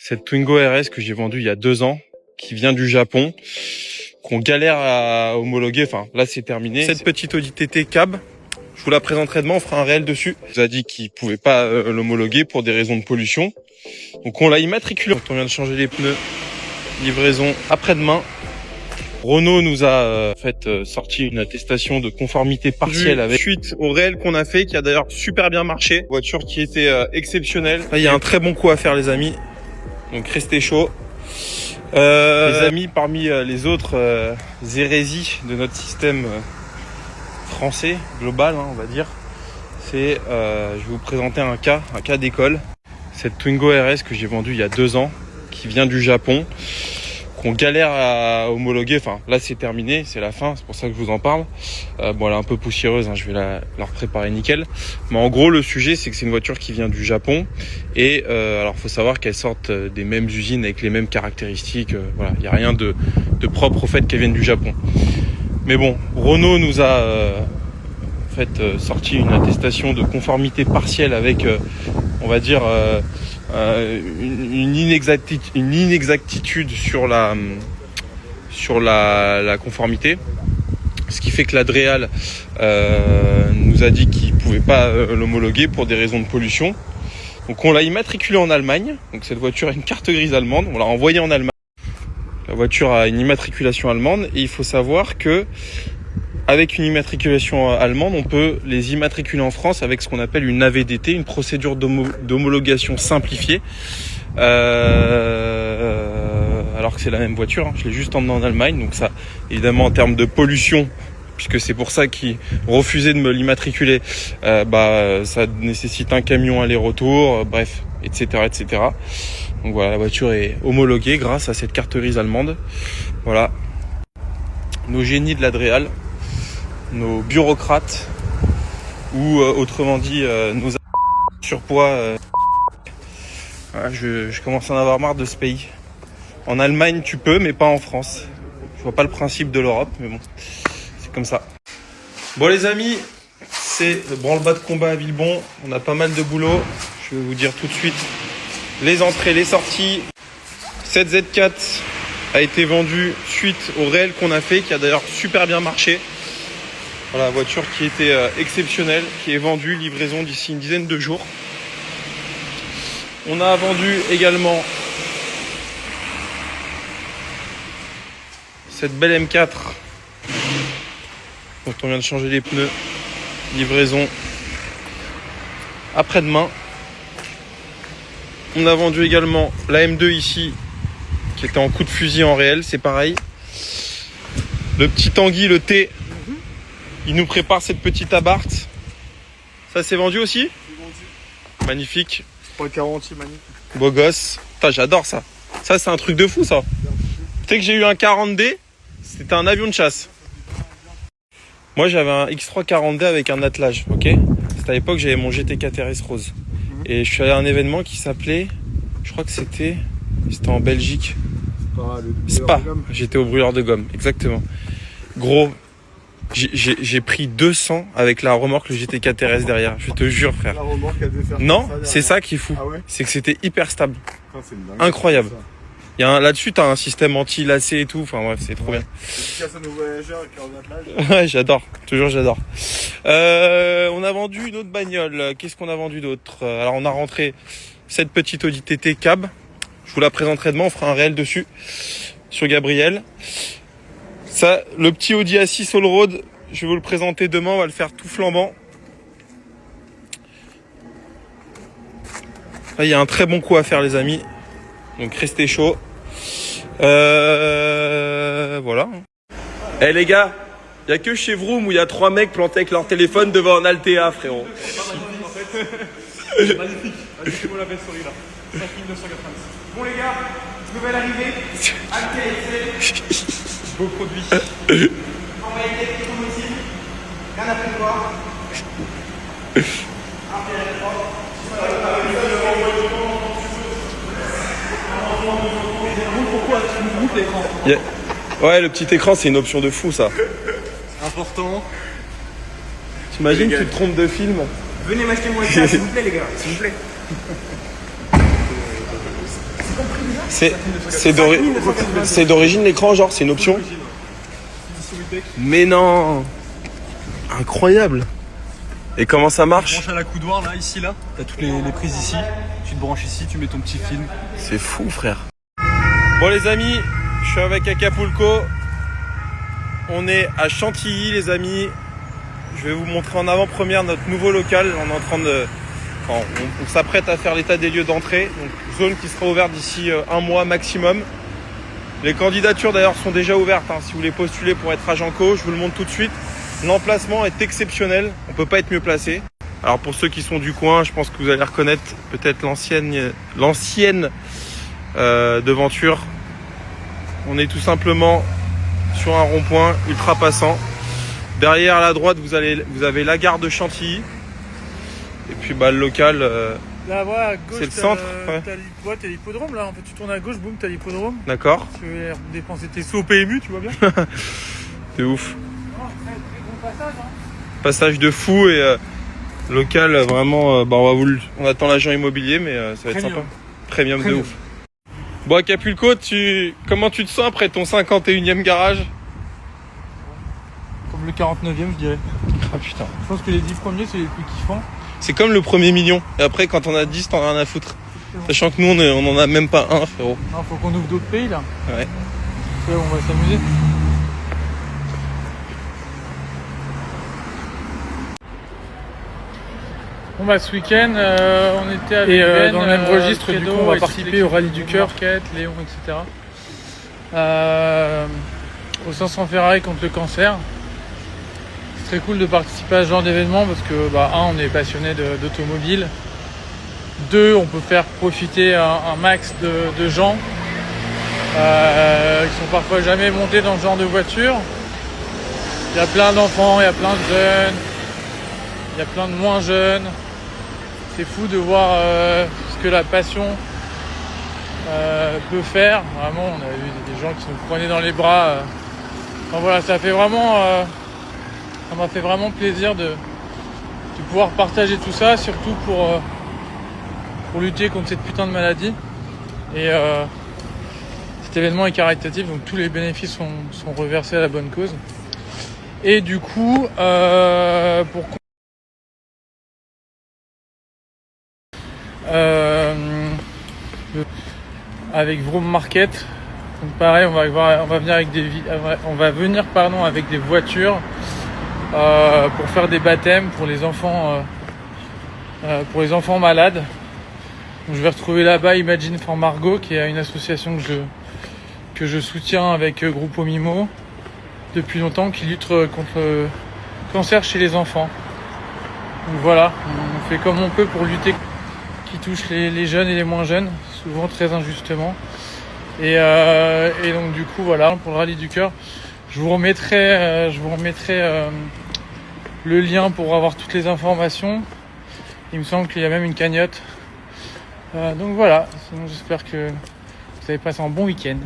Cette Twingo RS que j'ai vendue il y a 2 ans, qui vient du Japon, qu'on galère à homologuer. Enfin, là, c'est terminé. Cette petite Audi TT cab, je vous la présenterai demain, on fera un réel dessus. On nous a dit qu'il pouvait pas l'homologuer pour des raisons de pollution. Donc, on l'a immatriculé. On vient de changer les pneus. Livraison après-demain. Renault nous a sorti une attestation de conformité partielle avec suite au réel qu'on a fait, qui a d'ailleurs super bien marché. Voiture qui était exceptionnelle. Là, il y a un très bon coup à faire, les amis. Donc restez chaud. Les amis, parmi les autres hérésies de notre système français global, on va dire, c'est je vais vous présenter un cas d'école. Cette Twingo RS que j'ai vendue il y a 2 ans, qui vient du Japon, qu'on galère à homologuer. Enfin, là, c'est terminé, c'est la fin, c'est pour ça que je vous en parle. Bon, elle est un peu poussiéreuse, je vais la repréparer nickel. Mais en gros, le sujet, c'est que c'est une voiture qui vient du Japon. Et alors, faut savoir qu'elles sortent des mêmes usines avec les mêmes caractéristiques. Voilà, il n'y a rien de propre au fait qu'elles viennent du Japon. Mais bon, Renault nous a sorti une attestation de conformité partielle avec, on va dire, une inexactitude sur la conformité, ce qui fait que l'Adréal nous a dit qu'il pouvait pas l'homologuer pour des raisons de pollution. Donc on l'a immatriculé en Allemagne. Donc cette voiture a une carte grise allemande, on l'a envoyée en Allemagne. La voiture a une immatriculation allemande et il faut savoir que avec une immatriculation allemande, on peut les immatriculer en France avec ce qu'on appelle une AVDT, une procédure d'homologation simplifiée. Alors que c'est la même voiture, je l'ai juste emmenée en Allemagne. Donc ça, évidemment, en termes de pollution, puisque c'est pour ça qu'ils refusaient de me l'immatriculer, ça nécessite un camion aller-retour, bref, etc., etc. Donc voilà, la voiture est homologuée grâce à cette carte grise allemande. Voilà, nos génies de l'Adréal, nos bureaucrates, ou autrement dit nos surpoids. Voilà, je commence à en avoir marre de ce pays. En Allemagne tu peux, mais pas en France. Je vois pas le principe de l'Europe, mais bon, c'est comme ça. Bon les amis, c'est le branle-bas de combat à Villebon. On a pas mal de boulot. Je vais vous dire tout de suite les entrées, les sorties. Cette Z4 a été vendue suite au réel qu'on a fait, qui a d'ailleurs super bien marché. Voilà, voiture qui était exceptionnelle, qui est vendue, livraison d'ici une dizaine de jours. On a vendu également cette belle M4 dont on vient de changer les pneus. Livraison après-demain. On a vendu également la M2 ici, qui était en coup de fusil en réel, c'est pareil. Le petit Tanguy, le T, il nous prépare cette petite Abarth. Ça c'est vendu aussi ? C'est vendu. Magnifique. Pour le garantie, magnifique. Beau gosse. Putain, j'adore ça. Ça c'est un truc de fou ça. Tu sais que j'ai eu un 40D, c'était un avion de chasse. Moi j'avais un X3 40D avec un attelage, ok ? C'était à l'époque j'avais mon GT4 RS rose. Et je suis allé à un événement qui s'appelait, je crois que c'était en Belgique. Spa. J'étais au brûleur de gomme, exactement. Gros. J'ai pris 200 avec la remorque, le GT4 RS derrière. Je te jure, frère. La remorque, elle devait faire non, ça c'est ça qui est fou. Ah ouais, c'est que c'était hyper stable. c'est une dingue, incroyable. Ça. Là-dessus, t'as un système anti-lacet et tout. Enfin bref, c'est trop bien. Dédicace à nos voyageurs avec leur attelage. Ouais, j'adore. Toujours, j'adore. On a vendu une autre bagnole. Qu'est-ce qu'on a vendu d'autre ? Alors, on a rentré cette petite Audi TT cab. Je vous la présenterai demain. On fera un réel dessus sur Gabriel. Ça, le petit Audi A6 Allroad, je vais vous le présenter demain, on va le faire tout flambant. Là, il y a un très bon coup à faire, les amis. Donc restez chaud. Voilà. Eh les gars, il y a que chez Vroom où il y a 3 mecs plantés avec leur téléphone devant un Altea, frérot. C'est magnifique. Allez-moi la belle souris là. 5986. Bon les gars, nouvelle arrivée. Altea. Beau produit. On va être ici. Rien à prévoir. Pourquoi tu me montes l'écran ? Ouais, le petit écran, c'est une option de fou, ça. Important. T'imagines, tu te trompes de film. Venez m'acheter mon écran, s'il vous plaît, les gars, s'il vous plaît. C'est d'origine l'écran, genre, c'est une option. Mais non. Incroyable. Et comment ça marche? Tu branches à la coudoir là, ici là, t'as toutes les prises ici, tu te branches ici, tu mets ton petit film. C'est fou frère. Bon les amis, je suis avec Acapulco. On est à Chantilly les amis. Je vais vous montrer en avant-première notre nouveau local. On est en train de... Enfin, on s'apprête à faire l'état des lieux d'entrée. Donc zone qui sera ouverte d'ici un mois maximum. Les candidatures d'ailleurs sont déjà ouvertes. Si vous voulez postuler pour être agent co, je vous le montre tout de suite. L'emplacement est exceptionnel, on peut pas être mieux placé. Alors pour ceux qui sont du coin, je pense que vous allez reconnaître peut-être l'ancienne devanture. On est tout simplement sur un rond-point ultra passant. Derrière à la droite, vous avez la gare de Chantilly. Et puis le local, là, voilà, à gauche, c'est le centre. T'as l'hippodrome là, en fait tu tournes à gauche, boum, t'as l'hippodrome. D'accord. Tu veux dépenser tes sous au PMU, tu vois bien. C'est ouf. Très bon passage, Passage de fou et local vraiment, on attend l'agent immobilier mais ça va être sympa. Premium de ouf. Bon Acapulco, comment tu te sens après ton 51e garage? Comme le 49e je dirais. Ah putain. Je pense que les 10 premiers c'est les plus kiffants. C'est comme le premier million. Et après quand on a 10 t'en as rien à foutre. Sachant que nous on en a même pas un frérot. Non, faut qu'on ouvre d'autres pays là. Ouais. On va s'amuser. Bon bah ce week-end on était avec Ben, dans le même registre, du coup on va participer au Rallye du Cœur, Léon, etc. Au 500 Ferrari contre le cancer. C'est très cool de participer à ce genre d'événement parce que on est passionné d'automobile. 2, on peut faire profiter un max de gens qui sont parfois jamais montés dans ce genre de voiture. Il y a plein d'enfants, il y a plein de jeunes, il y a plein de moins jeunes. C'est fou de voir ce que la passion peut faire. Vraiment, on a vu des gens qui nous prenaient dans les bras. Enfin, voilà, ça m'a fait vraiment plaisir de pouvoir partager tout ça, surtout pour lutter contre cette putain de maladie. Et cet événement est caritatif, donc tous les bénéfices sont reversés à la bonne cause. Et du coup, avec Vroom Market, donc pareil, on va venir avec des voitures pour faire des baptêmes pour les enfants malades. Donc, je vais retrouver là-bas Imagine for Margot, qui est une association que je soutiens avec Gruppo Mimo depuis longtemps, qui lutte contre le cancer chez les enfants. Donc voilà, on fait comme on peut pour lutter, qui touche les jeunes et les moins jeunes, souvent très injustement. Et donc du coup voilà, pour le Rallye du Cœur, je vous remettrai le lien pour avoir toutes les informations. Il me semble qu'il y a même une cagnotte. Donc voilà, sinon j'espère que vous avez passé un bon week-end.